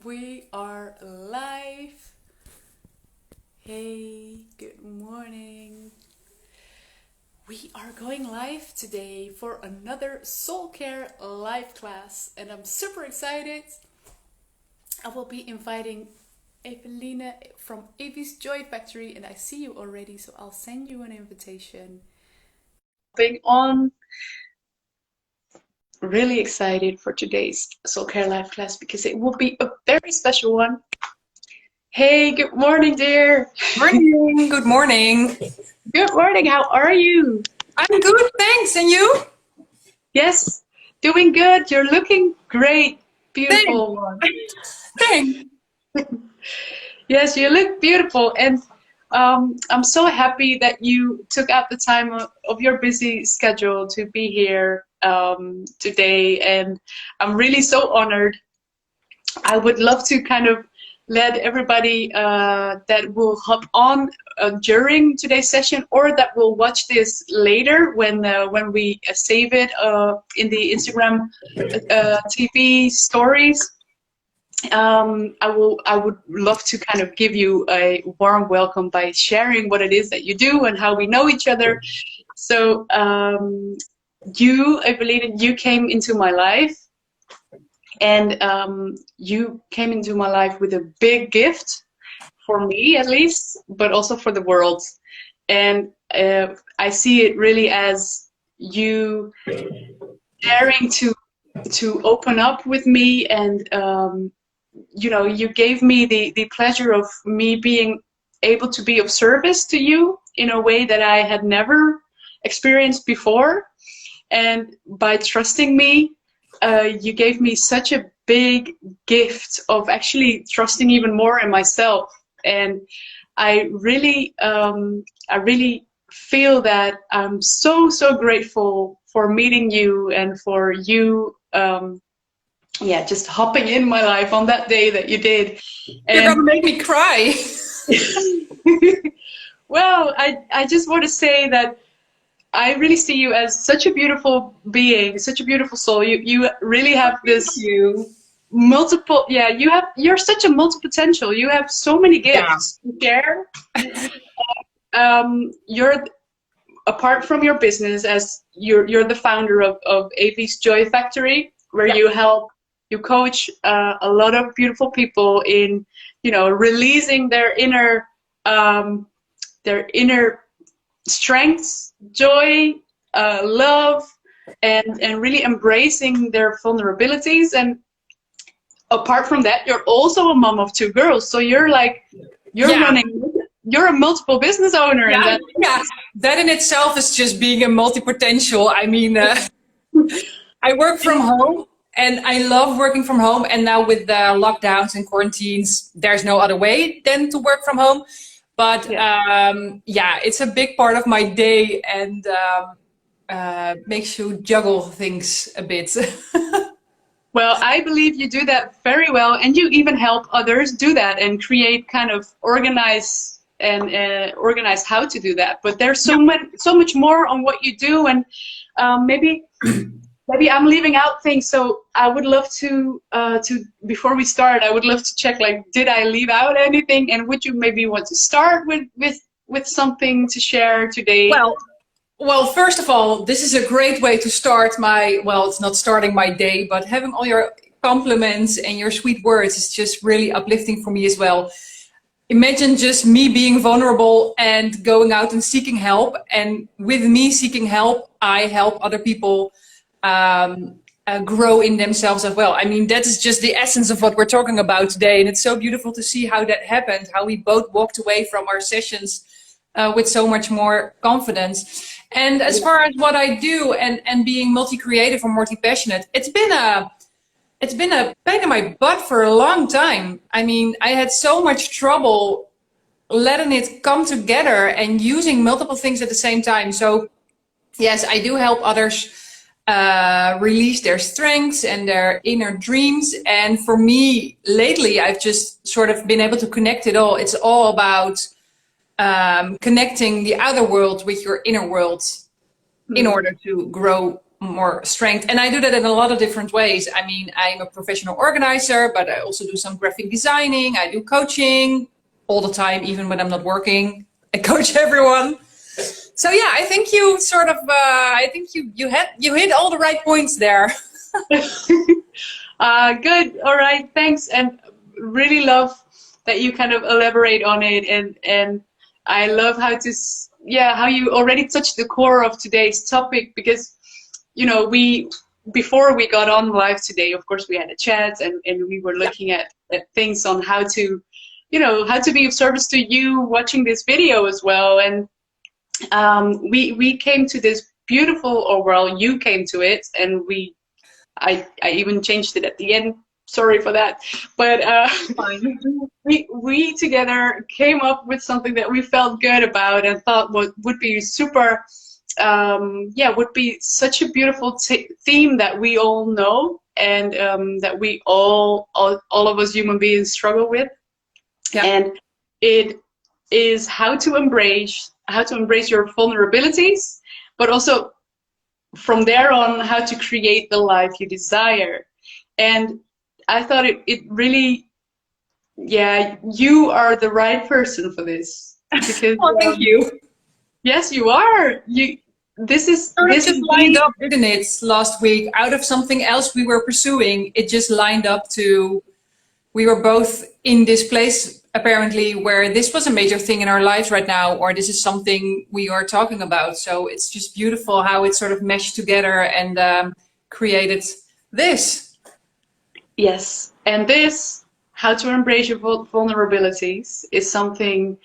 We are live. Hey, good morning. We are going live today for another soul care live class, and I'm super excited. I will be inviting Eveline from Evie's Joy Factory, and I see you already, so I'll send you an invitation. Being on. Really excited for today's soul care live class because it will be a very special one. Hey, good morning, dear. Morning. Good morning. Good morning. How are you? I'm good, thanks. And you? Yes, doing good. You're looking great. Beautiful one. Thanks. Yes, you look beautiful. And I'm so happy that you took out the time of your busy schedule to be here today. And I'm really so honored. I would love to kind of let everybody that will hop on during today's session, or that will watch this later when we save it in the Instagram TV stories. I would love to kind of give you a warm welcome by sharing what it is that you do and how we know each other. So you, Eveline, you came into my life. And you came into my life with a big gift, for me at least, but also for the world. And I see it really as you daring to open up with me, and you know, you gave me the pleasure of me being able to be of service to you in a way that I had never experienced before. And by trusting me, you gave me such a big gift of actually trusting even more in myself. And I really feel that I'm so grateful for meeting you and for you, just hopping in my life on that day that you did. You're gonna make me cry. Well, I just want to say that I really see you as such a beautiful being, such a beautiful soul. You really have this multiple, you're such a multi-potential. You have so many gifts to share. You're, apart from your business, as you're the founder of Evie's Joy Factory, where you coach a lot of beautiful people in, you know, releasing their inner strengths, joy, love, and really embracing their vulnerabilities. And apart from that, you're also a mom of 2 girls, so you're like, you're a multiple business owner. Yeah, that in itself is just being a multi-potential. I mean, I work from home and I love working from home, and now with the lockdowns and quarantines, there's no other way than to work from home. But it's a big part of my day, and makes you juggle things a bit. Well, I believe you do that very well, and you even help others do that and create kind of organize how to do that. But there's so much more on what you do, and maybe I'm leaving out things. So I would love to before we start, I would love to check, like, did I leave out anything? And would you maybe want to start with something to share today? Well, first of all, this is a great way to start it's not starting my day, but having all your compliments and your sweet words is just really uplifting for me as well. Imagine just me being vulnerable and going out and seeking help. And with me seeking help, I help other people grow in themselves as well. I mean, that is just the essence of what we're talking about today. And it's so beautiful to see how that happened, how we both walked away from our sessions with so much more confidence. And as far as what I do and being multi-creative or multi-passionate, it's been a pain in my butt for a long time. I mean, I had so much trouble letting it come together and using multiple things at the same time. So yes, I do help others release their strengths and their inner dreams. And for me, lately, I've just sort of been able to connect it all. It's all about connecting the outer world with your inner world in order to grow more strength. And I do that in a lot of different ways. I mean, I'm a professional organizer, but I also do some graphic designing. I do coaching all the time, even when I'm not working. I coach everyone. So yeah, I think you sort of, I think you hit all the right points there. Good. All right. Thanks. And really love that you kind of elaborate on it. And I love how to, yeah, how you already touched the core of today's topic, because, you know, before we got on live today, of course, we had a chat and we were looking at things on how to, you know, how to be of service to you watching this video as well. And we came to this beautiful, or well, you came to it, and I even changed it at the end. Sorry for that. But we together came up with something that we felt good about and thought would be super, yeah, would be such a beautiful theme that we all know, and that we all of us human beings struggle with. Yeah. And it is how to embrace your vulnerabilities, but also from there on, how to create the life you desire. And I thought it really, yeah, you are the right person for this. Because, oh, thank you. Yes, you are. This is lined up, didn't it? Last week, out of something else we were pursuing, it just lined up to, we were both in this place apparently where this was a major thing in our lives right now, or this is something we are talking about. So it's just beautiful how it sort of meshed together and created this. Yes, and this, how to embrace your vulnerabilities, is something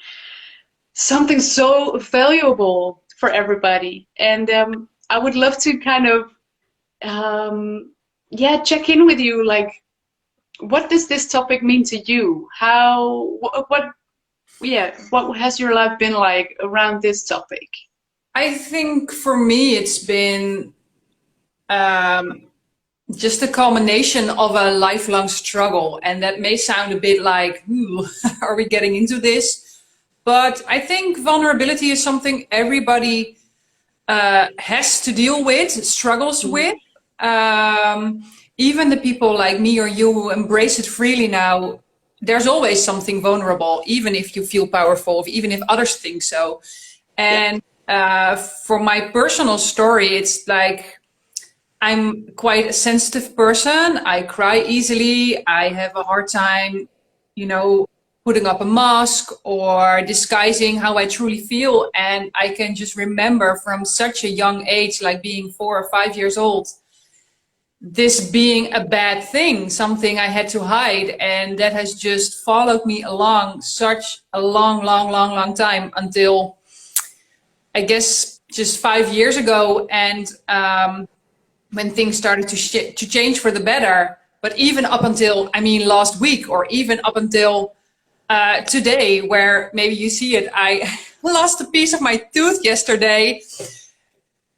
so valuable for everybody. And I would love to kind of, yeah, check in with you, like, what does this topic mean to you? What has your life been like around this topic? I think for me, it's been just a culmination of a lifelong struggle. And that may sound a bit like, ooh, are we getting into this? But I think vulnerability is something everybody has to deal with, struggles with. Even the people like me or you who embrace it freely now, there's always something vulnerable, even if you feel powerful, even if others think so. And for my personal story, it's like, I'm quite a sensitive person. I cry easily. I have a hard time, you know, putting up a mask or disguising how I truly feel. And I can just remember from such a young age, like being 4 or 5 years old, this being a bad thing, something I had to hide. And that has just followed me along such a long time until, I guess, just 5 years ago. And when things started to change for the better. But even up until, I mean, last week, or even up until today, where maybe you see it, I lost a piece of my tooth yesterday.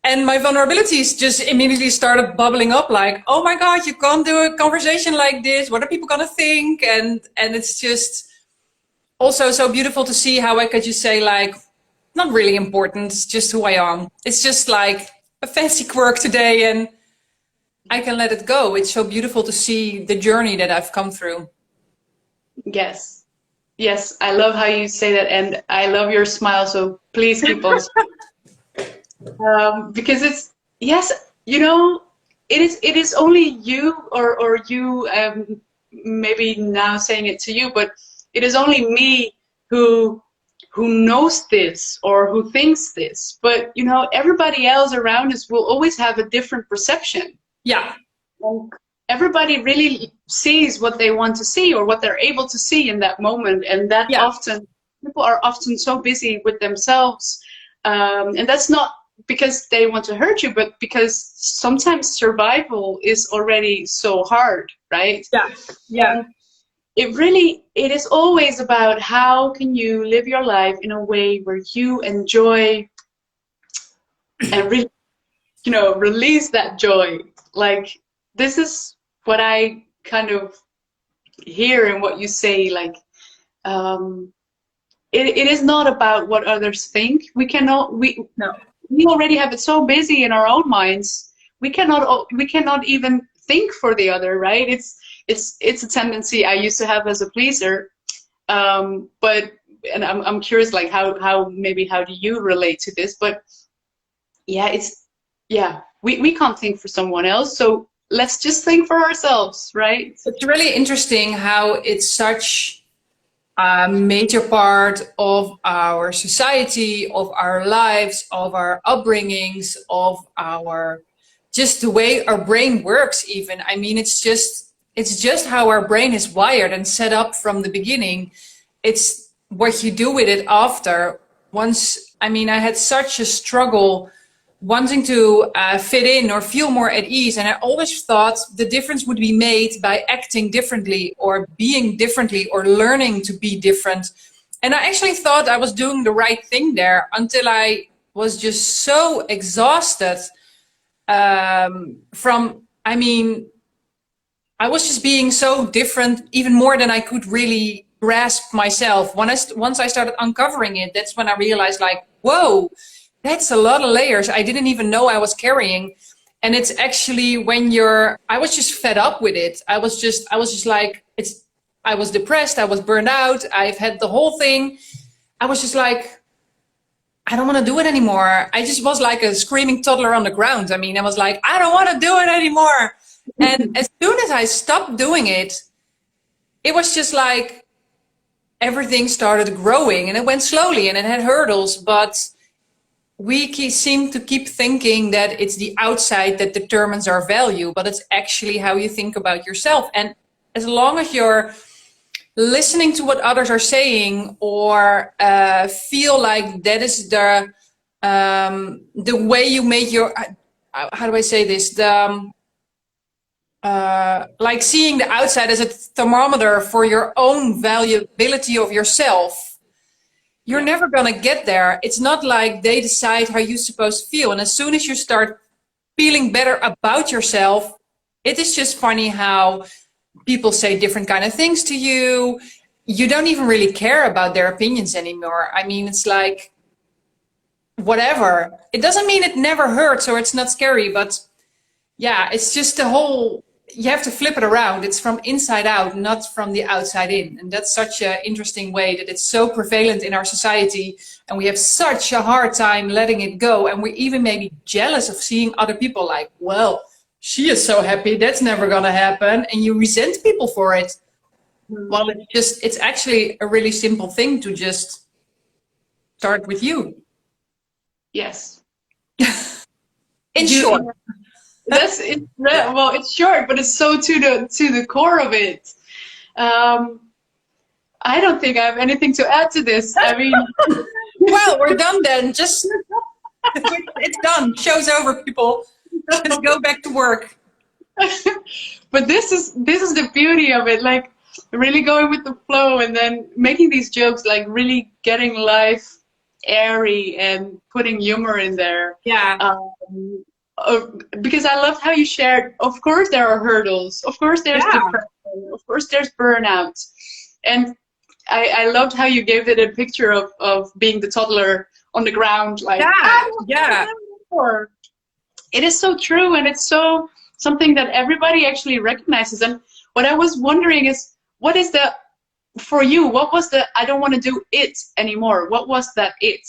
And my vulnerabilities just immediately started bubbling up, like, oh my God, you can't do a conversation like this. What are people gonna think? And it's just also so beautiful to see how I could just say, like, not really important, it's just who I am. It's just like a fancy quirk today, and I can let it go. It's so beautiful to see the journey that I've come through. Yes. Yes, I love how you say that, and I love your smile, so please keep on because it's, yes, you know, it is only you, or you, maybe now saying it to you, but it is only me who knows this or who thinks this. But, you know, everybody else around us will always have a different perception. Yeah. And everybody really sees what they want to see or what they're able to see in that moment. And that often, people are often so busy with themselves. And that's not because they want to hurt you, but because sometimes survival is already so hard, right? Yeah. Yeah. It is always about how can you live your life in a way where you enjoy and really, you know, release that joy. Like, this is what I kind of hear in what you say. Like, it is not about what others think. We already have it so busy in our own minds we cannot even think for the other, right? It's a tendency I used to have as a pleaser, but and I'm curious, like how maybe how do you relate to this? But yeah, we can't think for someone else, so let's just think for ourselves, right? It's really interesting how it's such a major part of our society, of our lives, of our upbringings, of our just the way our brain works even. I mean, it's just how our brain is wired and set up from the beginning. It's what you do with it after. Once, I mean, I had such a struggle wanting to fit in or feel more at ease. And I always thought the difference would be made by acting differently or being differently or learning to be different. And I actually thought I was doing the right thing there until I was just so exhausted I mean, I was just being so different, even more than I could really grasp myself. Once I started uncovering it, that's when I realized, like, whoa, that's a lot of layers I didn't even know I was carrying. And it's actually when I was just fed up with it. I was just like, I was depressed. I was burned out. I've had the whole thing. I was just like, I don't want to do it anymore. I just was like a screaming toddler on the ground. I mean, I was like, I don't want to do it anymore. And as soon as I stopped doing it, it was just like everything started growing, and it went slowly and it had hurdles, but we seem to keep thinking that it's the outside that determines our value, but it's actually how you think about yourself. And as long as you're listening to what others are saying or feel like that is the way you make your, how do I say this? Like seeing the outside as a thermometer for your own valuability of yourself, you're never going to get there. It's not like they decide how you're supposed to feel. And as soon as you start feeling better about yourself, it is just funny how people say different kind of things to you. You don't even really care about their opinions anymore. I mean, it's like, whatever. It doesn't mean it never hurts or it's not scary, but yeah, it's just the whole, you have to flip it around. It's from inside out, not from the outside in. And that's such an interesting way that it's so prevalent in our society. And we have such a hard time letting it go. And we're even maybe jealous of seeing other people like, well, she is so happy, that's never going to happen. And you resent people for it. Well, it's actually a really simple thing to just start with you. Yes. In short. That's it. Well, it's short, but it's so to the core of it. I don't think I have anything to add to this. I mean, well, we're done then. Just it's done. Show's over, people. Just go back to work. But this is the beauty of it. Like really going with the flow, and then making these jokes, like really getting life airy and putting humor in there. Yeah. Because I loved how you shared, of course there are hurdles, of course there's depression, of course there's burnout, and I loved how you gave it a picture of being the toddler on the ground, like it is so true, and it's so something that everybody actually recognizes. And what I was wondering is, what is for you, what was I don't want to do it anymore, what was that it?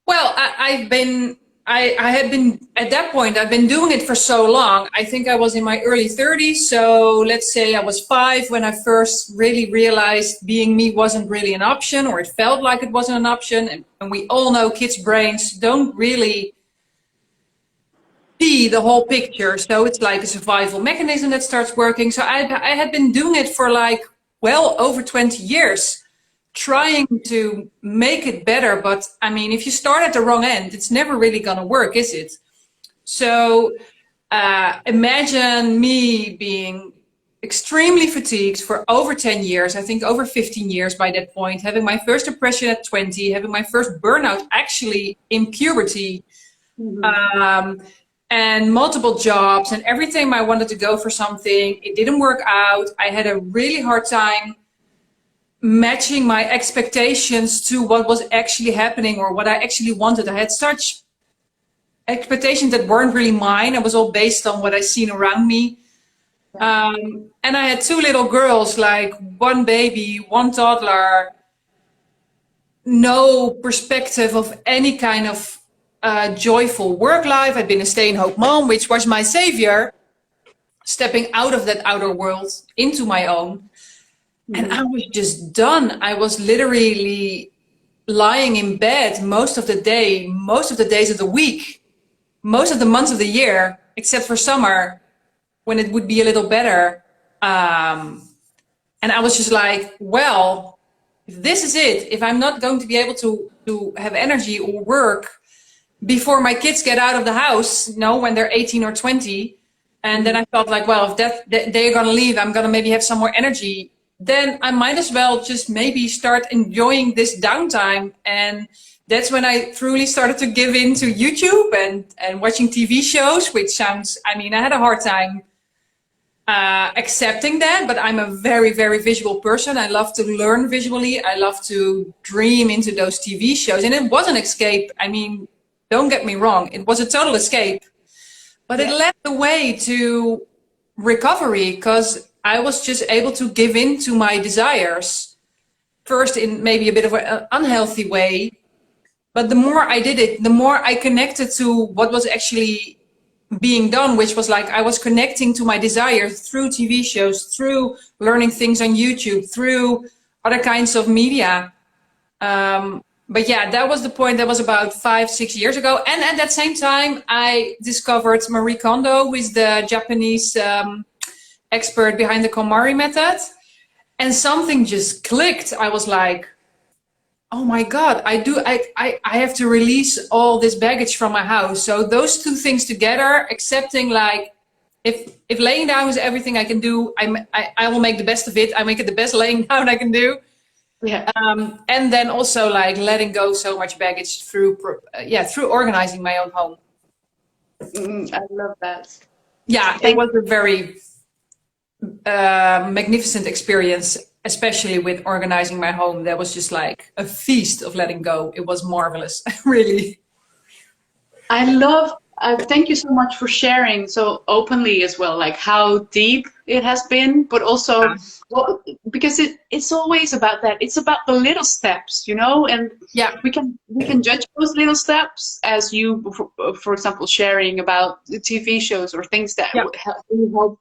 Well, I had been, at that point, I've been doing it for so long. I think I was in my early 30s. So let's say I was 5 when I first really realized being me wasn't really an option, or it felt like it wasn't an option. And we all know kids' brains don't really see the whole picture. So it's like a survival mechanism that starts working. So I had been doing it for like, well, over 20 years. Trying to make it better, but I mean, if you start at the wrong end, it's never really gonna work, is it? So imagine me being extremely fatigued for over 10 years, I think over 15 years by that point, having my first depression at 20, having my first burnout actually in puberty, and multiple jobs and everything. I wanted to go for something, it didn't work out. I had a really hard time matching my expectations to what was actually happening or what I actually wanted. I had such expectations that weren't really mine. It was all based on what I seen around me. And I had two little girls, like one baby, one toddler, no perspective of any kind of joyful work life. I'd been a stay-at-home mom, which was my savior, stepping out of that outer world into my own. And I was just done. I was literally lying in bed most of the day, most of the days of the week, most of the months of the year, except for summer, when it would be a little better. And I was just like, well, if this is it, if I'm not going to be able to have energy or work before my kids get out of the house, when they're 18 or 20, and then I felt like, well, if they're going to leave, I'm going to maybe have some more energy, then I might as well just maybe start enjoying this downtime. And that's when I truly started to give into YouTube and watching TV shows, which sounds, I had a hard time accepting that, but I'm a very, very visual person. I love to learn visually. I love to dream into those TV shows. And it was an escape. Don't get me wrong. It was a total escape, but it led the way to recovery, because I was just able to give in to my desires, first in maybe a bit of an unhealthy way. But the more I did it, the more I connected to what was actually being done, which was like I was connecting to my desires through TV shows, through learning things on YouTube, through other kinds of media. But yeah, that was the point. That was about 5-6 years ago. And at that same time, I discovered Marie Kondo, who is the Japanese expert behind the KonMari method. And something just clicked. I was like, oh my God, I have to release all this baggage from my house. So those two things together, accepting like, if laying down is everything I can do, I will make the best of it. I make it the best laying down I can do. Yeah. And then also like letting go so much baggage through organizing my own home. I love that. Yeah, it was a very magnificent experience, especially with organizing my home. That was just like a feast of letting go. It was marvelous, really. I love, thank you so much for sharing so openly as well, like how deep it has been, but also, well, because it's always about that. It's about the little steps, and we can judge those little steps, as you, for example, sharing about the TV shows or things that would help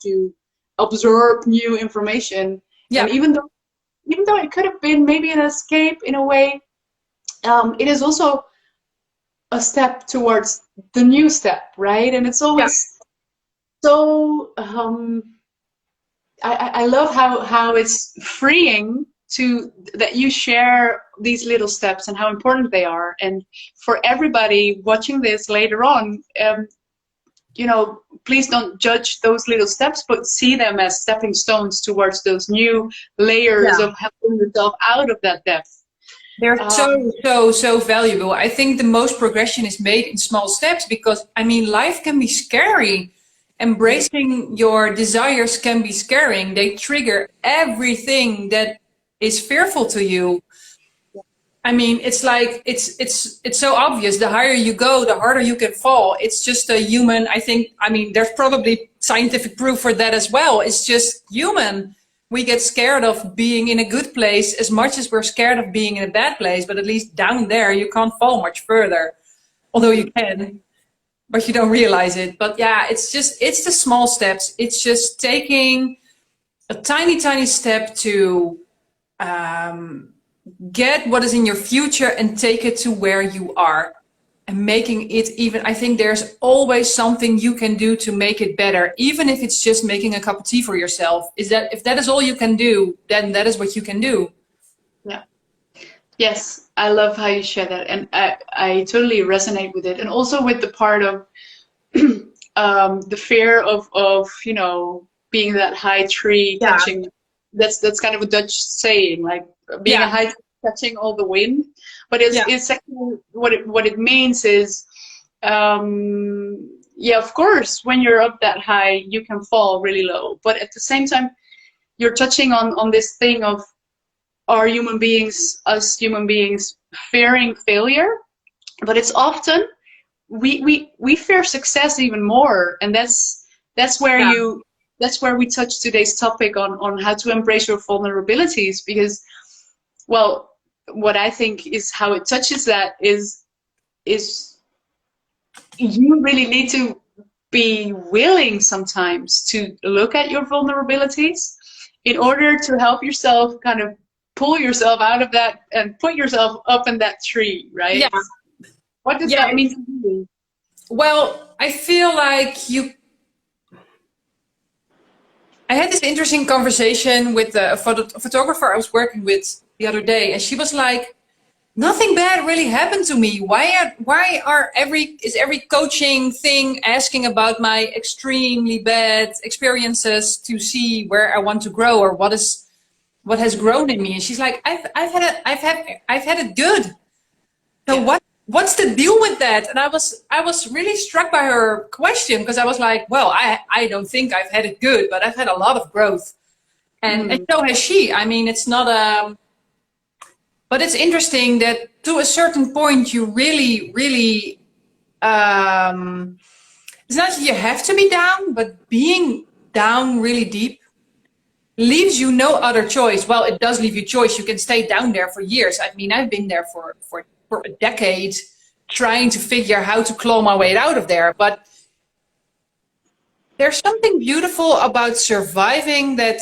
you absorb new information. And even though it could have been maybe an escape in a way, it is also a step towards the new step, right? And it's always so I love how it's freeing that you share these little steps and how important they are. And for everybody watching this later on, please don't judge those little steps, but see them as stepping stones towards those new layers of helping yourself out of that depth. They're so valuable. I think the most progression is made in small steps, because life can be scary. Embracing your desires can be scaring. They trigger everything that is fearful to you. It's like it's so obvious. The higher you go, the harder you can fall. It's just a human. There's probably scientific proof for that as well. It's just human. We get scared of being in a good place as much as we're scared of being in a bad place. But at least down there, you can't fall much further. Although you can, but you don't realize it. But yeah, it's the small steps. It's just taking a tiny, tiny step to get what is in your future and take it to where you are. And making it even, I think there's always something you can do to make it better, even if it's just making a cup of tea for yourself. If that is all you can do, then that is what you can do. Yeah. Yes, I love how you share that, and I totally resonate with it, and also with the part of the fear of being that high tree catching. That's kind of a Dutch saying, like being a high tree catching all the wind. But it's actually what it means is, of course, when you're up that high, you can fall really low. But at the same time, you're touching on this thing of us human beings, fearing failure. But it's often we fear success even more, and that's where Yeah. that's where we touch today's topic on how to embrace your vulnerabilities, because, well, what I think is how it touches that is you really need to be willing sometimes to look at your vulnerabilities in order to help yourself kind of pull yourself out of that and put yourself up in that tree, Yeah. right? What does Yeah. that mean to you? Well, I feel like I had this interesting conversation with a photographer I was working with the other day, and she was like, nothing bad really happened to me. Is every coaching thing asking about my extremely bad experiences to see where I want to grow, or what has grown in me? And she's like, I've had it good. So Yeah. what's the deal with that? And I was really struck by her question, because I was like, well, I don't think I've had it good, but I've had a lot of growth. And Mm. so has she. I mean, it's not but it's interesting that to a certain point you really, really it's not that you have to be down, but being down really deep leaves you no other choice. Well, it does leave you choice. You can stay down there for years. I mean, I've been there for a decade trying to figure how to claw my way out of there. But there's something beautiful about surviving that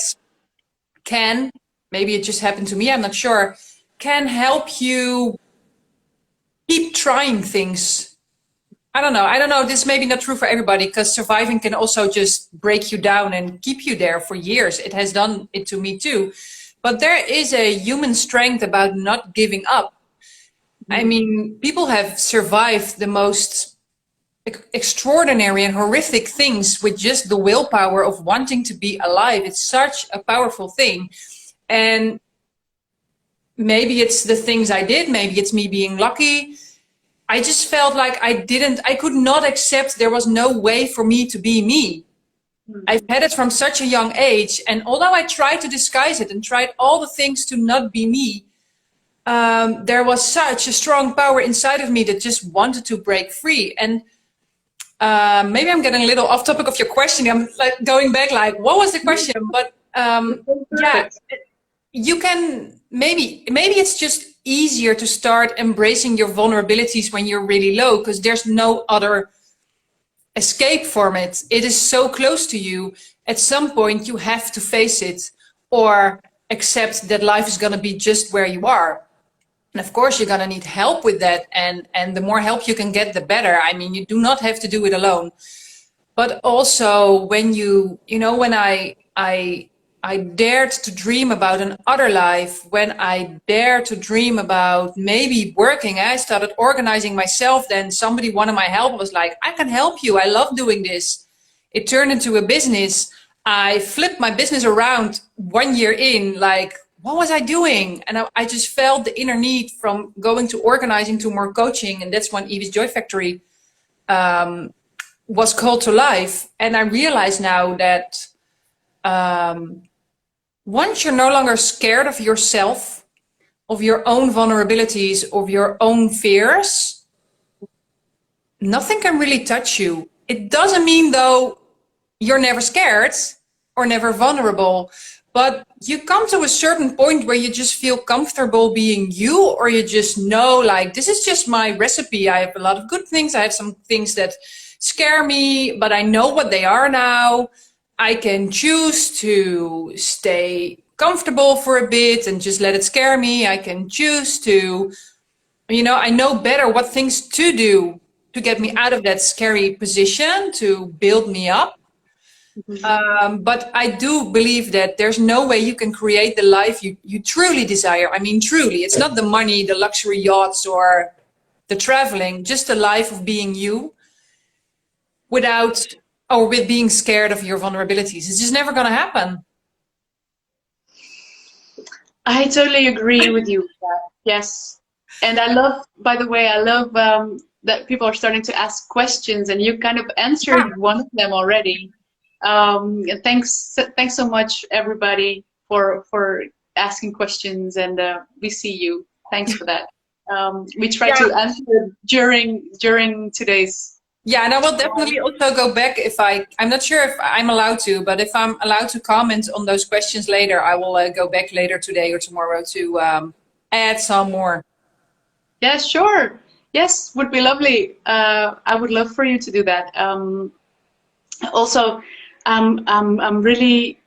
can, maybe it just happened to me, I'm not sure, can help you keep trying things. I don't know. I don't know. This may be not true for everybody, because surviving can also just break you down and keep you there for years. It has done it to me too. But there is a human strength about not giving up. I mean, people have survived the most extraordinary and horrific things with just the willpower of wanting to be alive. It's such a powerful thing. And maybe it's the things I did, maybe it's me being lucky. I just felt like I could not accept there was no way for me to be me. I've had it from such a young age. And although I tried to disguise it and tried all the things to not be me, there was such a strong power inside of me that just wanted to break free. And maybe I'm getting a little off topic of your question. I'm like going back, like, what was the question? But yeah, Perfect. you can maybe it's just easier to start embracing your vulnerabilities when you're really low, because there's no other escape from it. It is so close to you. At some point you have to face it, or accept that life is going to be just where you are. And of course you're going to need help with that, and the more help you can get, the better. I mean, you do not have to do it alone. But also when when I dared to dream about an other life, when I dared to dream about maybe working, I started organizing myself. Then somebody wanted my help, was like, I can help you. I love doing this. It turned into a business. I flipped my business around 1 year in, like, what was I doing? And I just felt the inner need from going to organizing to more coaching. And that's when Evie's Joy Factory was called to life. And I realize now that once you're no longer scared of yourself, of your own vulnerabilities, of your own fears, nothing can really touch you. It doesn't mean, though, you're never scared or never vulnerable, but you come to a certain point where you just feel comfortable being you, or you just know, like, this is just my recipe. I have a lot of good things. I have some things that scare me, but I know what they are now. I can choose to stay comfortable for a bit and just let it scare me. I can choose to, I know better what things to do to get me out of that scary position, to build me up. But I do believe that there's no way you can create the life you truly desire. I mean, truly, it's not the money, the luxury yachts, or the traveling, just the life of being you without, or with being scared of your vulnerabilities. It's just never going to happen. I totally agree with you. Yes. And I love, by the way, I love that people are starting to ask questions, and you kind of Yeah. answered one of them already. And thanks so much, everybody, for asking questions, and we see you. Thanks for that. we try Yeah. to answer during today's. Yeah, and I will definitely also go back if I'm not sure if I'm allowed to, but if I'm allowed to comment on those questions later, I will go back later today or tomorrow to add some more. Yeah, sure. Yes, would be lovely. I would love for you to do that. Also, I'm really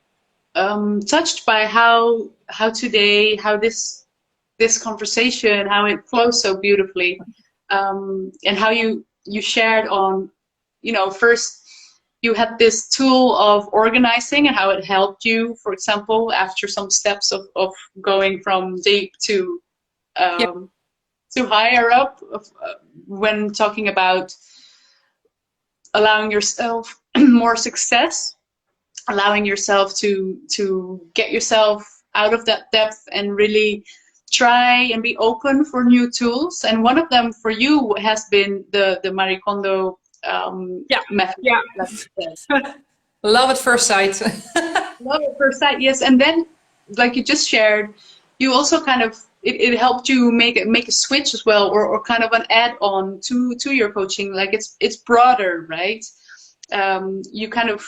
touched by how today, how this conversation, how it flows so beautifully, and how you shared on, first you had this tool of organizing and how it helped you, for example, after some steps of going from deep Yeah, to higher up, when talking about allowing yourself more success, allowing yourself to get yourself out of that depth and really try and be open for new tools. And one of them for you has been the Marie Kondo yeah, method. yeah. Love at first sight. Love at first sight, yes. And then, like you just shared, you also kind of it helped you make a switch as well, or kind of an add-on to your coaching. Like it's broader, right? You kind of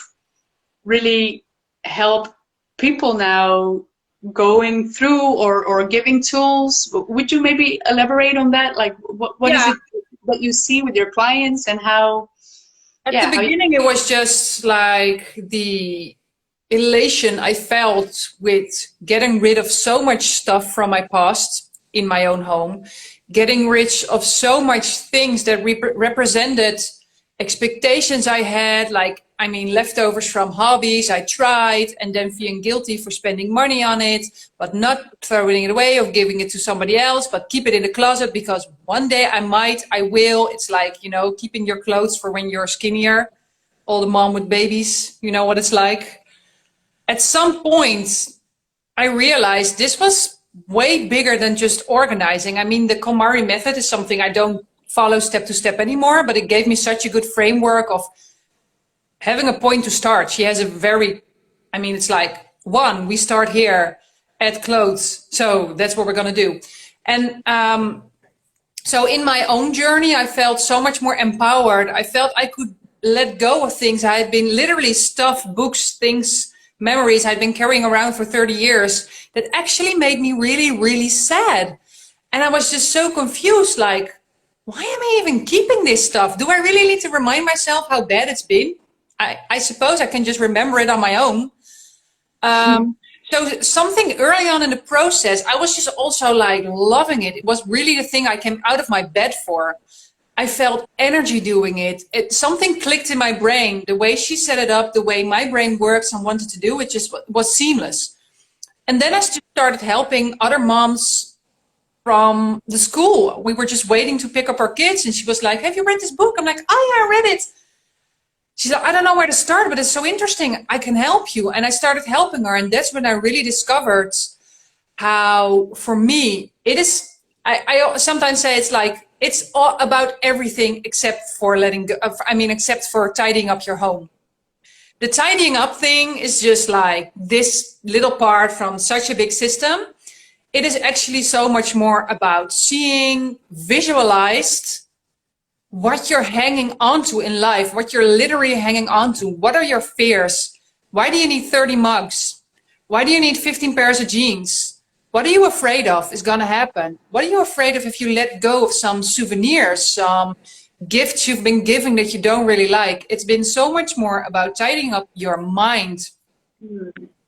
really help people now going through or giving tools. Would you maybe elaborate on that? Like what is Yeah. it that you see with your clients and how? At the beginning, it was just like the elation I felt with getting rid of so much stuff from my past in my own home, getting rid of so much things that represented expectations I had, like, I mean, leftovers from hobbies I tried, and then feeling guilty for spending money on it, but not throwing it away or giving it to somebody else, but keep it in the closet because one day I will. It's like, keeping your clothes for when you're skinnier. All the mom with babies, you know what it's like. At some point, I realized this was way bigger than just organizing. I mean, the KonMari method is something I don't follow step to step anymore, but it gave me such a good framework of having a point to start. She has it's like, one, we start here at clothes. So that's what we're going to do. And so in my own journey, I felt so much more empowered. I felt I could let go of things. I had been literally stuffed books, things, memories I'd been carrying around for 30 years that actually made me really, really sad. And I was just so confused, like, why am I even keeping this stuff? Do I really need to remind myself how bad it's been? I suppose I can just remember it on my own. So something early on in the process, I was just also like loving it. It was really the thing I came out of my bed for. I felt energy doing it. Something clicked in my brain. The way she set it up, the way my brain works and wanted to do it just was seamless. And then I just started helping other moms from the school. We were just waiting to pick up our kids. And she was like, have you read this book? I'm like, oh yeah, I read it. She's like, I don't know where to start, but it's so interesting. I can help you. And I started helping her. And that's when I really discovered how, for me, it is, I sometimes say it's like, it's all about everything except for except for tidying up your home. The tidying up thing is just like this little part from such a big system. It is actually so much more about seeing, visualized what you're hanging on to in life, what you're literally hanging on to. What are your fears? Why do you need 30 mugs? Why do you need 15 pairs of jeans? What are you afraid of is going to happen? What are you afraid of if you let go of some souvenirs, some gifts you've been given that you don't really like? It's been so much more about tidying up your mind.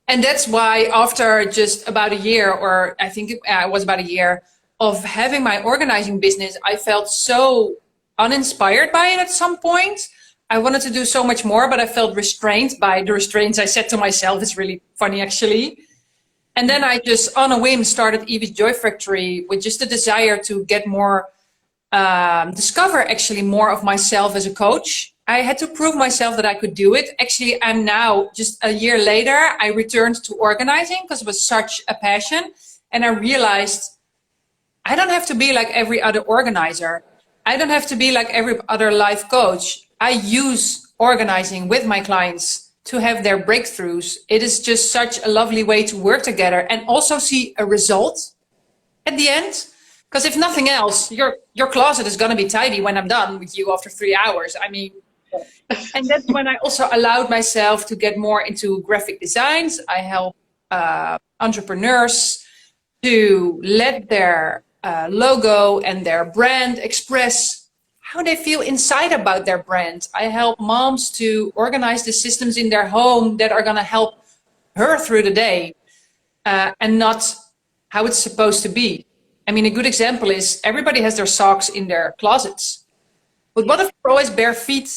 And that's why after just about a year, or I think it was about a year of having my organizing business, I felt so uninspired by it at some point. I wanted to do so much more, but I felt restrained by the restraints I set to myself. It's really funny, actually. And then I just, on a whim, started Evie's Joy Factory with just a desire to get more, discover actually more of myself as a coach. I had to prove myself that I could do it. Actually, I'm now, just a year later, I returned to organizing because it was such a passion. And I realized I don't have to be like every other organizer. I don't have to be like every other life coach. I use organizing with my clients to have their breakthroughs. It is just such a lovely way to work together and also see a result at the end. Because if nothing else, your closet is going to be tidy when I'm done with you after 3 hours. I mean, and that's when I also allowed myself to get more into graphic designs. I help entrepreneurs to let their logo and their brand express how they feel inside about their brand. I help moms to organize the systems in their home that are going to help her through the day, and not how it's supposed to be. I mean, a good example is everybody has their socks in their closets. But what if you're always bare feet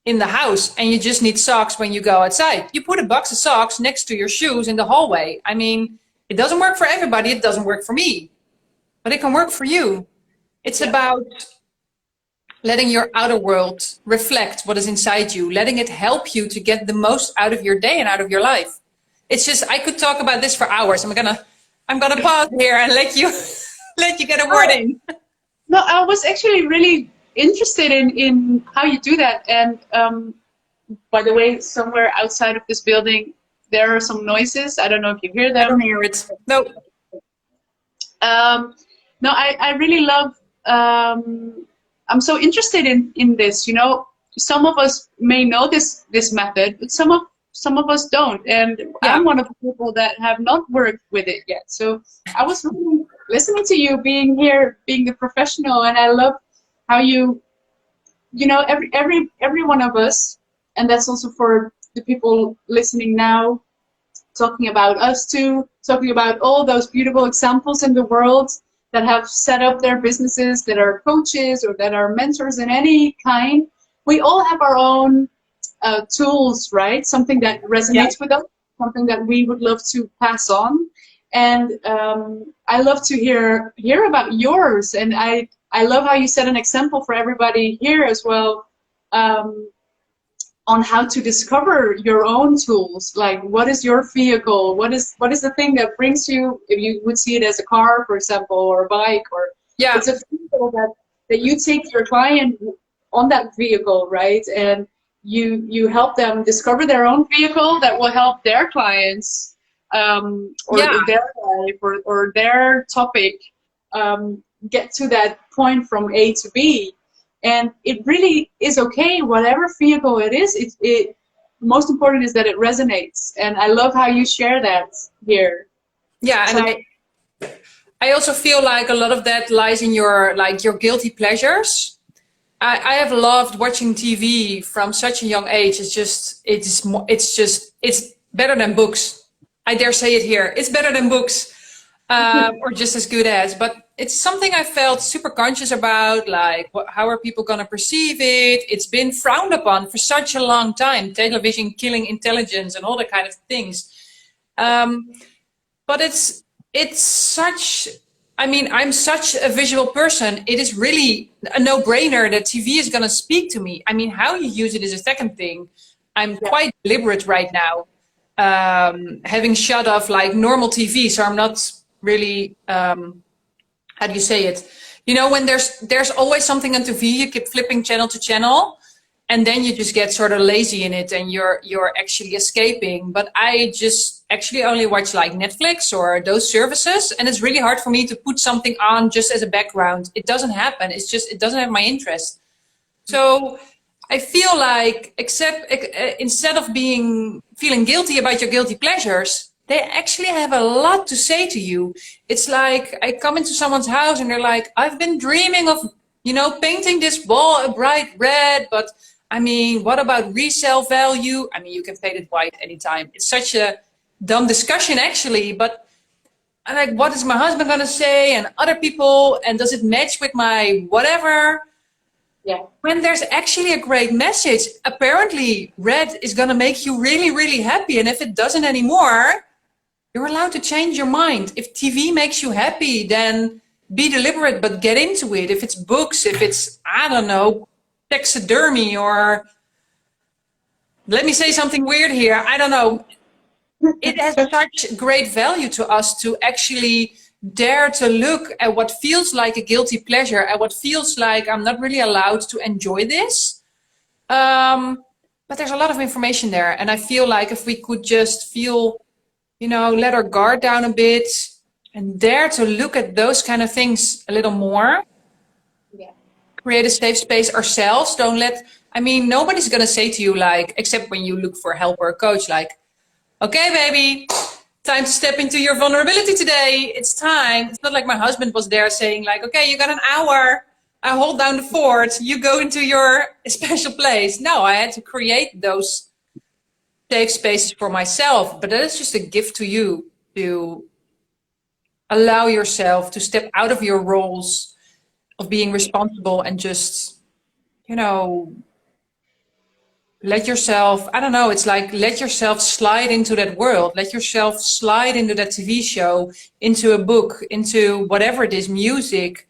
in the house and you just need socks when you go outside? You put a box of socks next to your shoes in the hallway. I mean, it doesn't work for everybody. It doesn't work for me, but it can work for you. It's about letting your outer world reflect what is inside you, letting it help you to get the most out of your day and out of your life. It's just, I could talk about this for hours. I'm gonna pause here and let you get a word in. No, I was actually really interested in how you do that. And by the way, somewhere outside of this building, there are some noises. I don't know if you hear them. I don't hear it. No. No, I really love, I'm so interested in this, you know. Some of us may know this method, but some of us don't. And I'm one of the people that have not worked with it yet. So I was really listening to you being here, being a professional, and I love how you know, every one of us, and that's also for the people listening now, talking about us too, talking about all those beautiful examples in the world that have set up their businesses, that are coaches or that are mentors in any kind. We all have our own tools, right? Something that resonates with us, something that we would love to pass on. And I love to hear about yours. And I love how you set an example for everybody here as well, on how to discover your own tools. Like, what is your vehicle? What is the thing that brings you, if you would see it as a car, for example, or a bike, or it's a vehicle that you take your client on that vehicle, right? And you help them discover their own vehicle that will help their clients, or their life, or their topic, get to that point from A to B. And it really is okay, whatever vehicle it is. It most important is that it resonates. And I love how you share that here. Yeah, so, and I also feel like a lot of that lies in your guilty pleasures. I have loved watching TV from such a young age. It's better than books. I dare say it here. It's better than books, or just as good as. But it's something I felt super conscious about, like how are people going to perceive it? It's been frowned upon for such a long time, television killing intelligence and all that kind of things. But it's such, I mean, I'm such a visual person. It is really a no-brainer that TV is going to speak to me. I mean, how you use it is a second thing. I'm quite deliberate right now, having shut off like normal TV, so I'm not really... how do you say it? You know, when there's always something on TV, you keep flipping channel to channel, and then you just get sort of lazy in it, and you're actually escaping. But I just actually only watch like Netflix or those services, and it's really hard for me to put something on just as a background. It doesn't happen. It's just, it doesn't have my interest. So I feel like, instead of feeling guilty about your guilty pleasures, they actually have a lot to say to you. It's like I come into someone's house and they're like, I've been dreaming of, you know, painting this wall a bright red, but I mean, what about resale value? I mean, you can paint it white anytime. It's such a dumb discussion actually, but I'm like, what is my husband gonna say, and other people, and does it match with my whatever? Yeah. When there's actually a great message, apparently red is gonna make you really, really happy, and if it doesn't anymore, you're allowed to change your mind. If TV makes you happy, then be deliberate, but get into it. If it's books, if it's, I don't know, taxidermy, or let me say something weird here, I don't know. It has such great value to us to actually dare to look at what feels like a guilty pleasure, at what feels like I'm not really allowed to enjoy this. But there's a lot of information there. And I feel like if we could just feel, you know, let our guard down a bit, and dare to look at those kind of things a little more. Yeah. Create a safe space ourselves. Don't let, I mean, nobody's going to say to you, like, except when you look for help or a coach, like, okay, baby, time to step into your vulnerability today. It's time. It's not like my husband was there saying, like, okay, you got an hour. I hold down the fort. You go into your special place. No, I had to create those safe spaces for myself. But that is just a gift to you, to allow yourself to step out of your roles of being responsible and just, you know, let yourself, I don't know, it's like let yourself slide into that world, let yourself slide into that TV show, into a book, into whatever it is, music,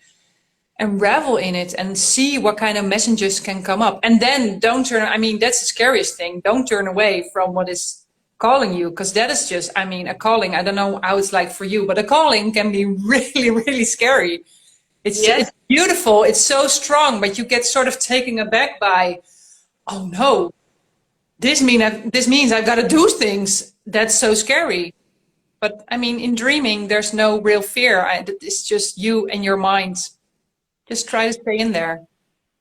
and revel in it and see what kind of messages can come up. And then don't turn, I mean, that's the scariest thing. Don't turn away from what is calling you, because that is just, I mean, a calling. I don't know how it's like for you, but a calling can be really, really scary. It's beautiful. It's so strong, but you get sort of taken aback by, oh no, this means I've got to do things. That's so scary. But I mean, in dreaming, there's no real fear. It's just you and your mind. Just try to stay in there.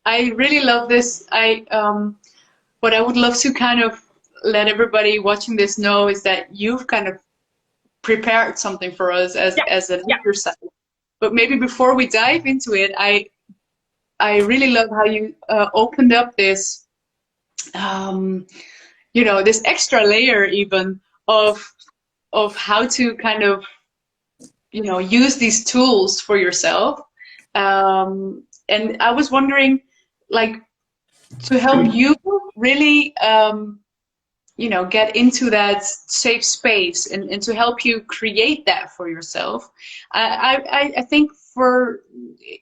I really love this. What I would love to kind of let everybody watching this know is that you've kind of prepared something for us as an exercise. But maybe before we dive into it, I really love how you opened up this, you know, this extra layer even of how to kind of, you know, use these tools for yourself. And I was wondering, like, to help you really, you know, get into that safe space and to help you create that for yourself. I think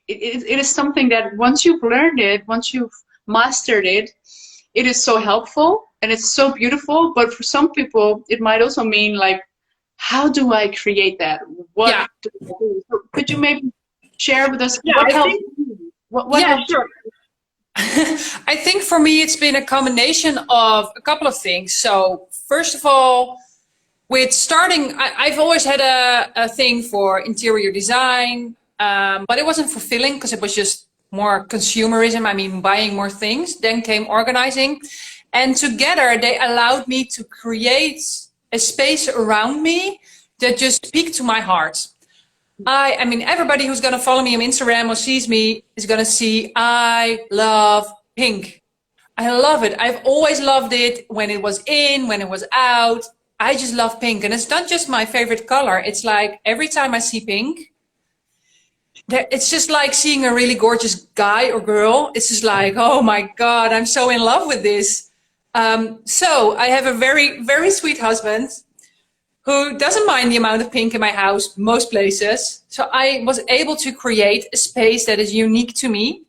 it is something that once you've learned it, once you've mastered it, it is so helpful and it's so beautiful. But for some people, it might also mean like, how do I create that? What do I do? So could you maybe share with us what helped you? What helped sure. I think for me, it's been a combination of a couple of things. So first of all, with starting, I've always had a thing for interior design, but it wasn't fulfilling because it was just more consumerism. I mean, buying more things. Then came organizing. And together they allowed me to create a space around me that just speak to my heart. I mean, everybody who's going to follow me on Instagram or sees me is going to see I love pink. I love it. I've always loved it when it was in, when it was out. I just love pink. And it's not just my favorite color. It's like every time I see pink, it's just like seeing a really gorgeous guy or girl. It's just like, oh my God, I'm so in love with this. So I have a very, very sweet husband who doesn't mind the amount of pink in my house, most places. So I was able to create a space that is unique to me,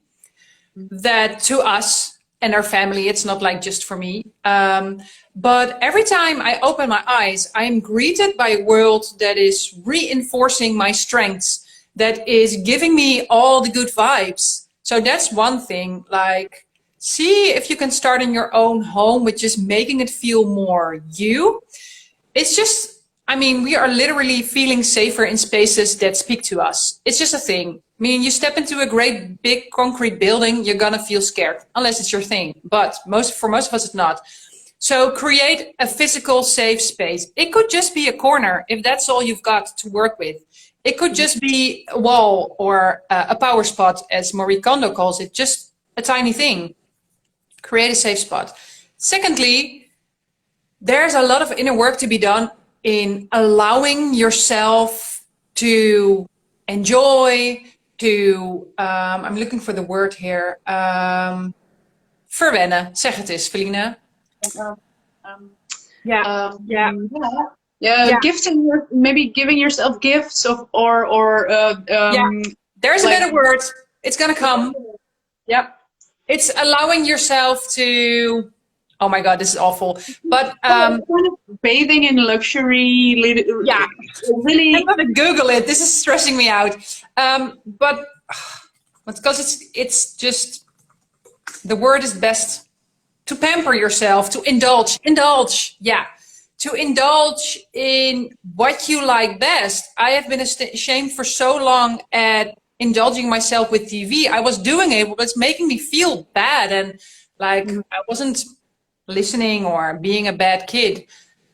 that to us and our family, it's not like just for me. But every time I open my eyes, I'm greeted by a world that is reinforcing my strengths, that is giving me all the good vibes. So that's one thing, like, see if you can start in your own home with just making it feel more you. It's just, I mean, we are literally feeling safer in spaces that speak to us. It's just a thing. I mean, you step into a great big concrete building, you're gonna feel scared, unless it's your thing. But for most of us, it's not. So create a physical safe space. It could just be a corner, if that's all you've got to work with. It could just be a wall or a power spot, as Marie Kondo calls it, just a tiny thing. Create a safe spot. Secondly, there's a lot of inner work to be done in allowing yourself to enjoy, to, I'm looking for the word here, verwennen. Zeg het eens, Feline. Gifting, maybe giving yourself gifts There's a better word. It's gonna come. Yep. It's allowing yourself to, oh my God, this is awful. But kind of bathing in luxury. Really. I'm gonna Google it. This is stressing me out. But because it's just, the word is best, to pamper yourself, to indulge. Yeah. to indulge in what you like best. I have been ashamed for so long at indulging myself with TV. I was doing it, but it's making me feel bad, and like I wasn't listening or being a bad kid.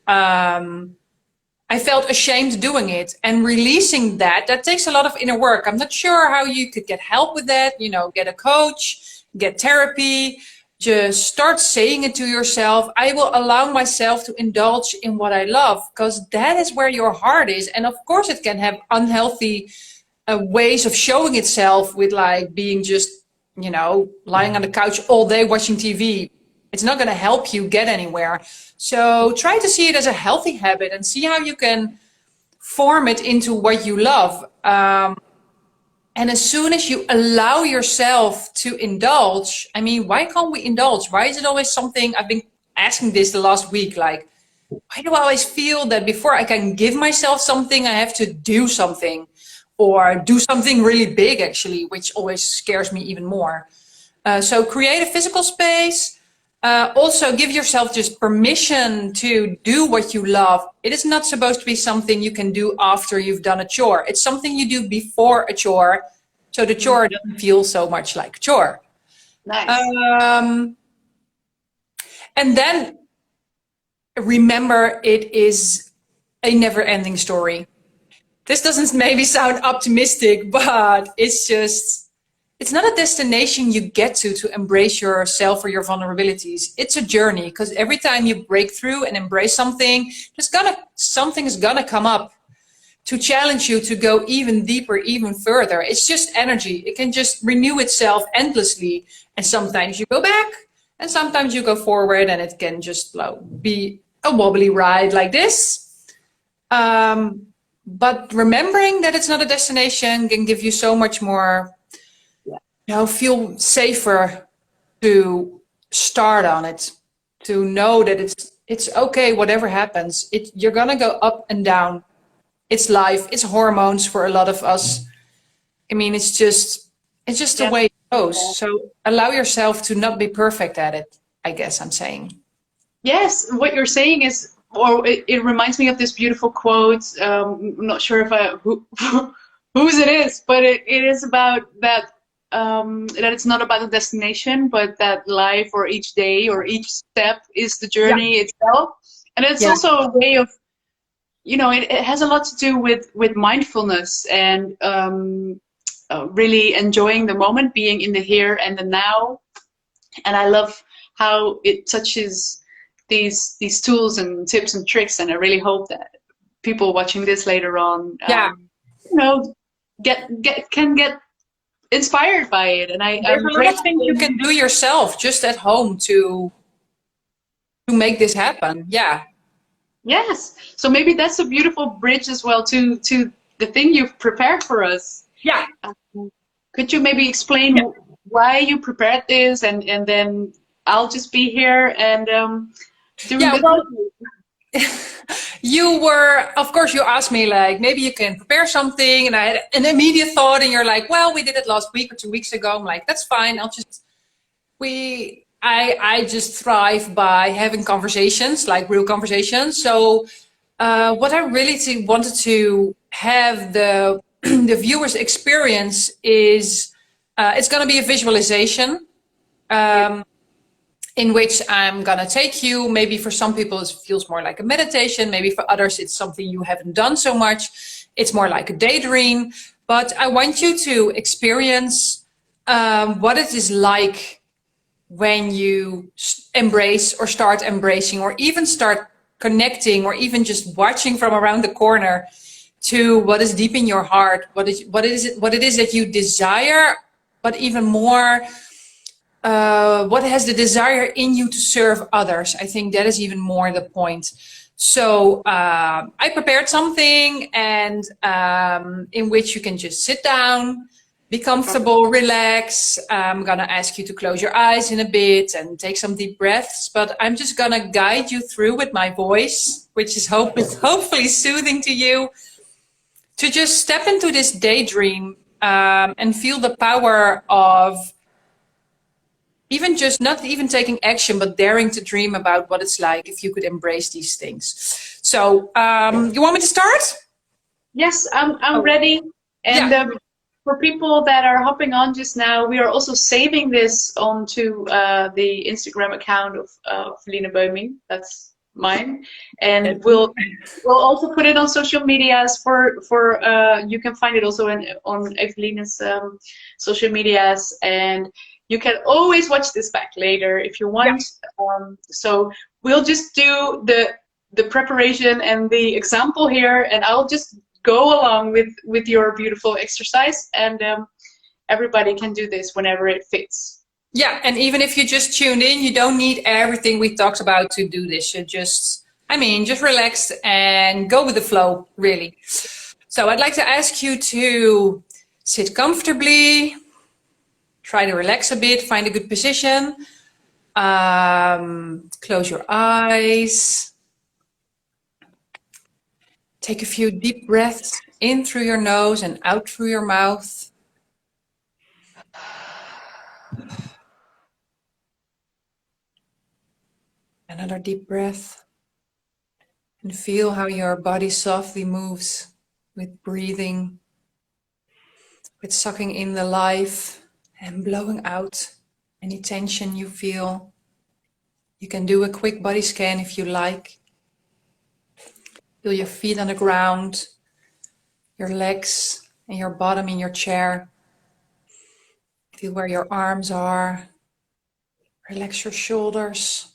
I felt ashamed doing it, and releasing that takes a lot of inner work. I'm not sure how you could get help with that, you know, get a coach, get therapy, just start saying it to yourself. I will allow myself to indulge in what I love, because that is where your heart is. And of course it can have unhealthy ways of showing itself, with like being just, you know, lying on the couch all day watching TV. It's not going to help you get anywhere. So try to see it as a healthy habit and see how you can form it into what you love. And as soon as you allow yourself to indulge, I mean, why can't we indulge? Why is it always something? I've been asking this the last week, like, why do I always feel that before I can give myself something, I have to do something, or do something really big, actually, which always scares me even more. So create a physical space. Also give yourself just permission to do what you love. It is not supposed to be something you can do after you've done a chore. It's something you do before a chore, so the chore doesn't feel so much like a chore. Nice. And then remember, it is a never-ending story. This doesn't maybe sound optimistic, but it's just, it's not a destination you get to embrace yourself or your vulnerabilities. It's a journey, because every time you break through and embrace something, something is gonna come up to challenge you to go even deeper, even further. It's just energy. It can just renew itself endlessly. And sometimes you go back and sometimes you go forward, and it can just be a wobbly ride like this. But remembering that it's not a destination can give you so much more, you know, feel safer to start on it, to know that it's okay, whatever happens. You're gonna go up and down. It's life, it's hormones for a lot of us. I mean, it's just the way it goes. So allow yourself to not be perfect at it, I guess I'm saying. Yes, what you're saying is, or it reminds me of this beautiful quote. I'm not sure if whose it is, but it is about that. That it's not about the destination, but that life, or each day, or each step is the journey itself. And it's also a way of, you know, it has a lot to do with mindfulness and really enjoying the moment, being in the here and the now. And I love how it touches these tools and tips and tricks. And I really hope that people watching this later on, you know, can get inspired by it. And there's a lot of things you can do yourself just at home to make this happen. Yes, so maybe that's a beautiful bridge as well to the thing you've prepared for us. Could you maybe explain why you prepared this, and then I'll just be here and doing this. You were, of course, you asked me, like, maybe you can prepare something, and I had an immediate thought, and you're like, well, we did it last week or 2 weeks ago. I'm like, that's fine. I just thrive by having conversations, like real conversations. So what I really wanted to have the viewers experience is, it's going to be a visualization. In which I'm gonna take you. Maybe for some people it feels more like a meditation. Maybe for others it's something you haven't done so much. It's more like a daydream. But I want you to experience what it is like when you embrace, or start embracing, or even start connecting, or even just watching from around the corner to what is deep in your heart. What it is that you desire, but even more, what has the desire in you to serve others. I think that is even more the point. So I prepared something, and in which you can just sit down, be comfortable, relax. I'm gonna ask you to close your eyes in a bit and take some deep breaths, but I'm just gonna guide you through with my voice, which is hopefully soothing to you, to just step into this daydream and feel the power of even just not even taking action, but daring to dream about what it's like if you could embrace these things. So you want me to start? Yes, I'm ready. And Yeah. for people that are hopping on just now, we are also saving this onto the Instagram account of Feline Beuming. That's mine, and we'll also put it on social medias for you can find it also on Eveline's social medias, and you can always watch this back later if you want. So we'll just do the preparation and the example here, and I'll just go along with your beautiful exercise, and everybody can do this whenever it fits. Yeah, and even if you just tuned in, you don't need everything we talked about to do this. You just relax and go with the flow, really. So I'd like to ask you to sit comfortably, try to relax a bit, find a good position. Close your eyes. Take a few deep breaths in through your nose and out through your mouth. Another deep breath. And feel how your body softly moves with breathing, with sucking in the life and blowing out any tension you feel. You can do a quick body scan if you like. Feel your feet on the ground, your legs and your bottom in your chair. Feel where your arms are. Relax your shoulders.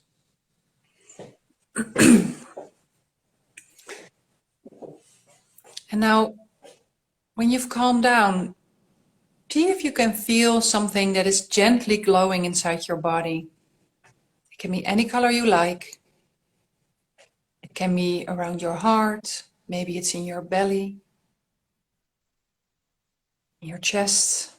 And now, when you've calmed down, see if you can feel something that is gently glowing inside your body. It can be any color you like. It can be around your heart. Maybe it's in your belly, in your chest.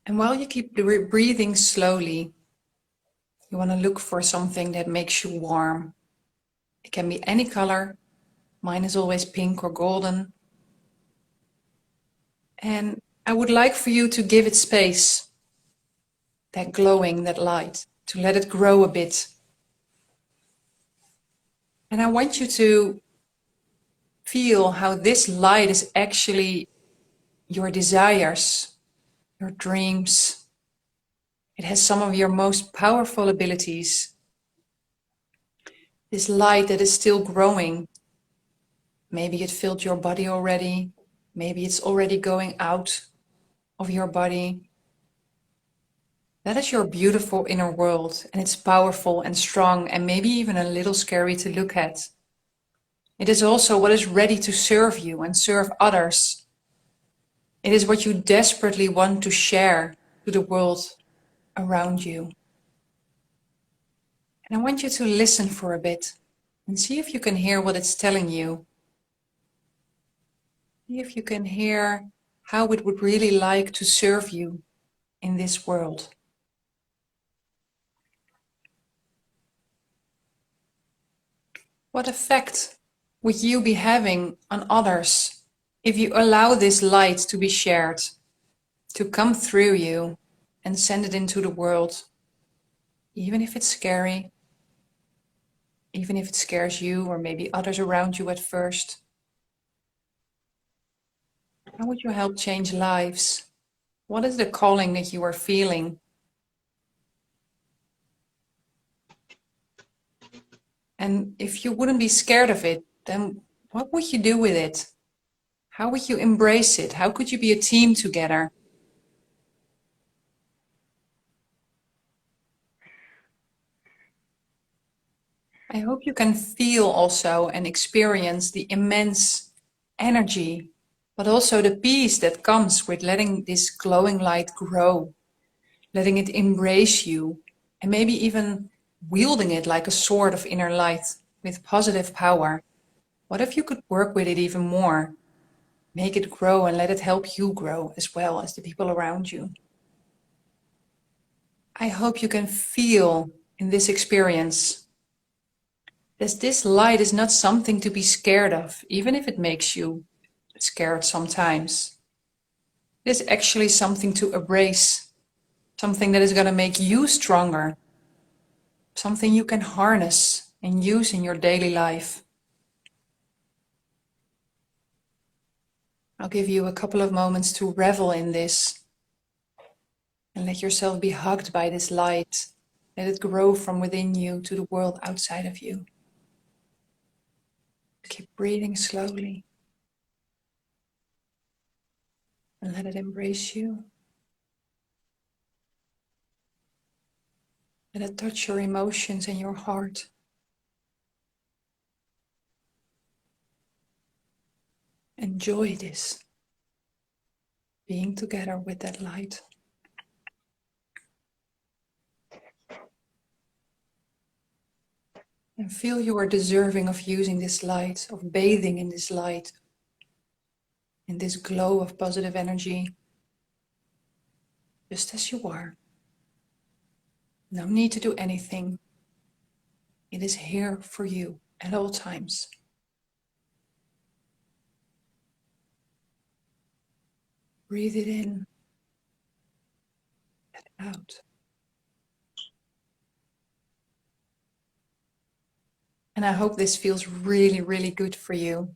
And while you keep breathing slowly, you want to look for something that makes you warm. It can be any color. Mine is always pink or golden. And I would like for you to give it space, that glowing, that light, to let it grow a bit. And I want you to feel how this light is actually your desires, your dreams. It has some of your most powerful abilities. This light that is still growing. Maybe it filled your body already. Maybe it's already going out of your body. That is your beautiful inner world, and it's powerful and strong and maybe even a little scary to look at. It is also what is ready to serve you and serve others. It is what you desperately want to share to the world around you. And I want you to listen for a bit and see if you can hear what it's telling you. See if you can hear how it would really like to serve you in this world. What effect would you be having on others if you allow this light to be shared, to come through you and send it into the world, even if it's scary, even if it scares you or maybe others around you at first? How would you help change lives? What is the calling that you are feeling? And if you wouldn't be scared of it, then what would you do with it? How would you embrace it? How could you be a team together? I hope you can feel also and experience the immense energy, but also the peace that comes with letting this glowing light grow, letting it embrace you, and maybe even wielding it like a sword of inner light with positive power. What if you could work with it even more? Make it grow and let it help you grow as well as the people around you. I hope you can feel in this experience that this light is not something to be scared of, even if it makes you scared sometimes. It is actually something to embrace, something that is going to make you stronger, something you can harness and use in your daily life. I'll give you a couple of moments to revel in this and let yourself be hugged by this light. Let it grow from within you to the world outside of you. Keep breathing slowly and let it embrace you. Let it touch your emotions and your heart. Enjoy this, being together with that light. And feel you are deserving of using this light, of bathing in this light, in this glow of positive energy, just as you are. No need to do anything. It is here for you at all times. Breathe it in, let it out. And I hope this feels really, really good for you.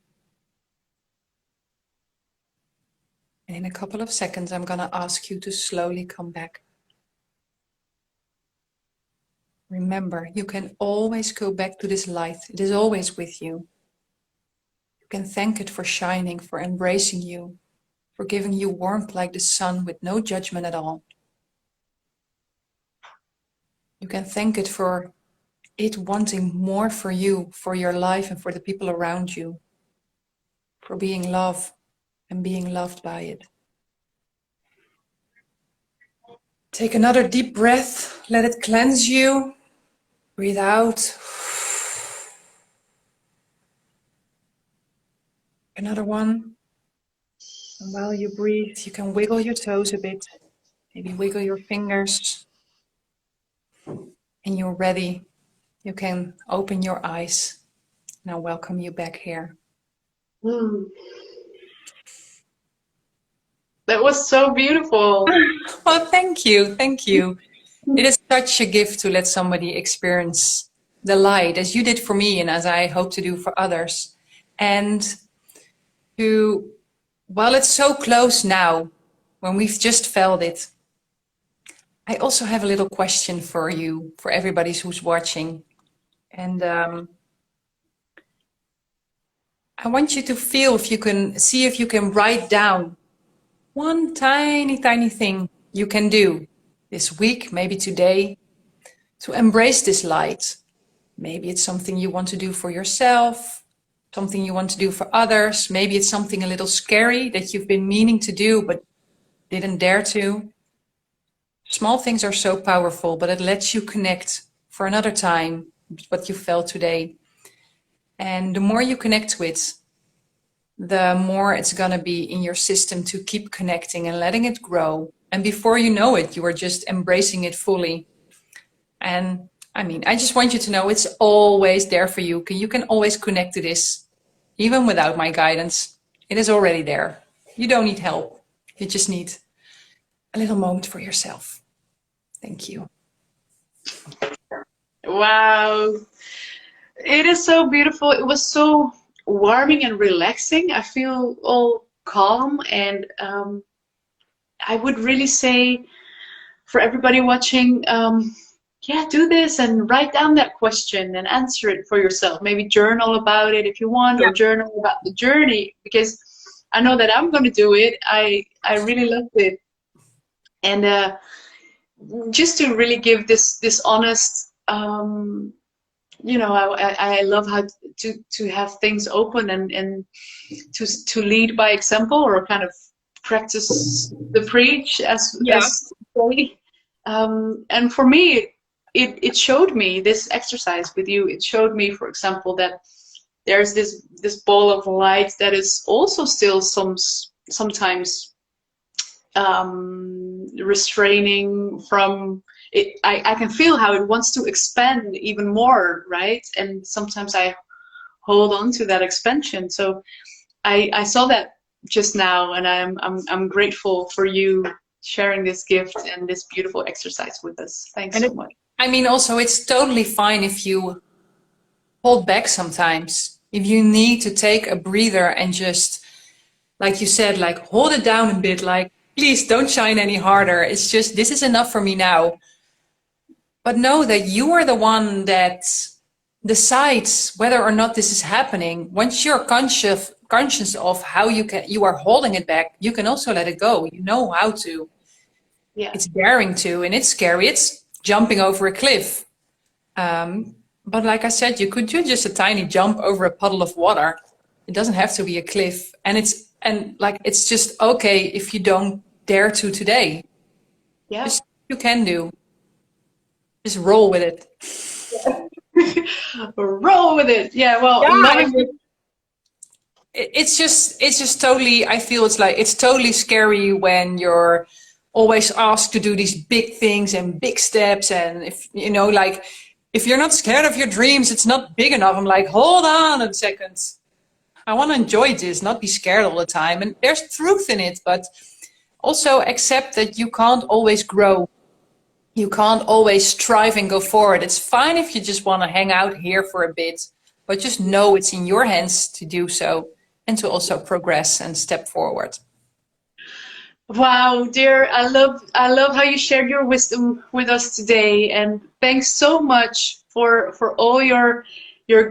And in a couple of seconds, I'm going to ask you to slowly come back. Remember, you can always go back to this light. It is always with you. You can thank it for shining, for embracing you, for giving you warmth like the sun with no judgment at all. You can thank it for it wanting more for you, for your life and for the people around you, for being loved and being loved by it. Take another deep breath, let it cleanse you. Breathe out. Another one. And while you breathe, you can wiggle your toes a bit, maybe wiggle your fingers. And you're ready. You can open your eyes. And I welcome you back here. That was so beautiful. Well, thank you. Thank you. It is such a gift to let somebody experience the light as you did for me and as I hope to do for others. And to, while it's so close now, when we've just felt it, I also have a little question for you, for everybody who's watching. And I want you to feel if you can, see if you can write down one tiny, tiny thing you can do this week, maybe today, to embrace this light. Maybe it's something you want to do for yourself, something you want to do for others. Maybe it's something a little scary that you've been meaning to do but didn't dare to. Small things are so powerful, but it lets you connect for another time with what you felt today. And the more you connect with, the more it's going to be in your system to keep connecting and letting it grow. And before you know it, you are just embracing it fully. And I mean, I just want you to know it's always there for you. You can always connect to this, even without my guidance. It is already there. You don't need help. You just need a little moment for yourself. Thank you. Wow. It is so beautiful. It was so warming and relaxing. I feel all calm, and I would really say for everybody watching, yeah, do this and write down that question and answer it for yourself. Maybe journal about it if you want, or journal about the journey, because I know that I'm going to do it. I really loved it. And just to really give this honest, you know, I love how to have things open and to lead by example, or kind of practice the preach as say. And for me, it showed me this exercise with you. It showed me, for example, that there's this ball of light that is also still sometimes restraining from it. I can feel how it wants to expand even more, right? And sometimes I hold on to that expansion. So I saw just now, and I'm grateful for you sharing this gift and this beautiful exercise with us. Thanks so much. I mean, also, it's totally fine if you hold back sometimes. If you need to take a breather and just, like you said, like hold it down a bit, like, please don't shine any harder. It's just, this is enough for me now. But know that you are the one that decides whether or not this is happening. Once you're conscious of how you are holding it back, you can also let it go. You know how to. Yeah. It's daring to, and it's scary. It's jumping over a cliff. But like I said, you could do just a tiny jump over a puddle of water. It doesn't have to be a cliff. And it's just okay if you don't dare to today. Yeah. Just you can do. Just roll with it. Roll with it. Yeah. Well, loving it. It's just totally, I feel it's totally scary when you're always asked to do these big things and big steps. And if, you know, like, if you're not scared of your dreams, it's not big enough. I'm like, hold on a second. I want to enjoy this, not be scared all the time. And there's truth in it, but also accept that you can't always grow. You can't always strive and go forward. It's fine if you just want to hang out here for a bit, but just know it's in your hands to do so and to also progress and step forward. Wow, dear, I love how you shared your wisdom with us today, and thanks so much for all your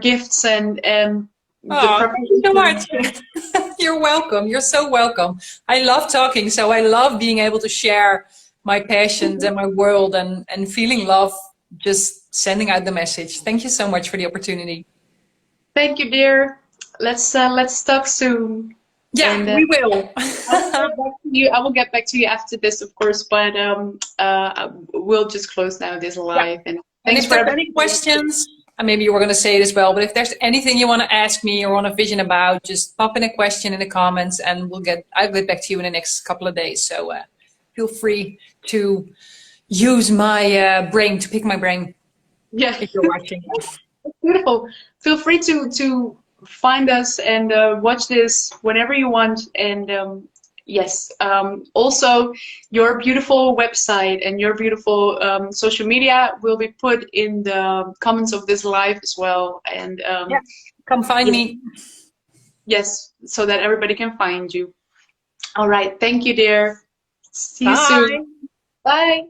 gifts and the Thank you so preparation. much. You're welcome. You're so welcome. I love talking, so I love being able to share my passions and my world and feeling love, just sending out the message. Thank you so much for the opportunity. Thank you, dear. Let's talk soon. Yeah, and, we will. I will get back to you after this, of course, but we'll just close now this live. Yeah. And thanks if there's any questions, and maybe you were going to say it as well, but if there's anything you want to ask me or want a vision about, just pop in a question in the comments and I'll get back to you in the next couple of days. So feel free to use my brain, to pick my brain. Yeah, if you're watching. Beautiful. Feel free to find us and watch this whenever you want. And yes, also your beautiful website and your beautiful social media will be put in the comments of this live as well. And yeah, come find me. Yes, so that everybody can find you. All right. Thank you, dear. See you soon. Bye. Bye.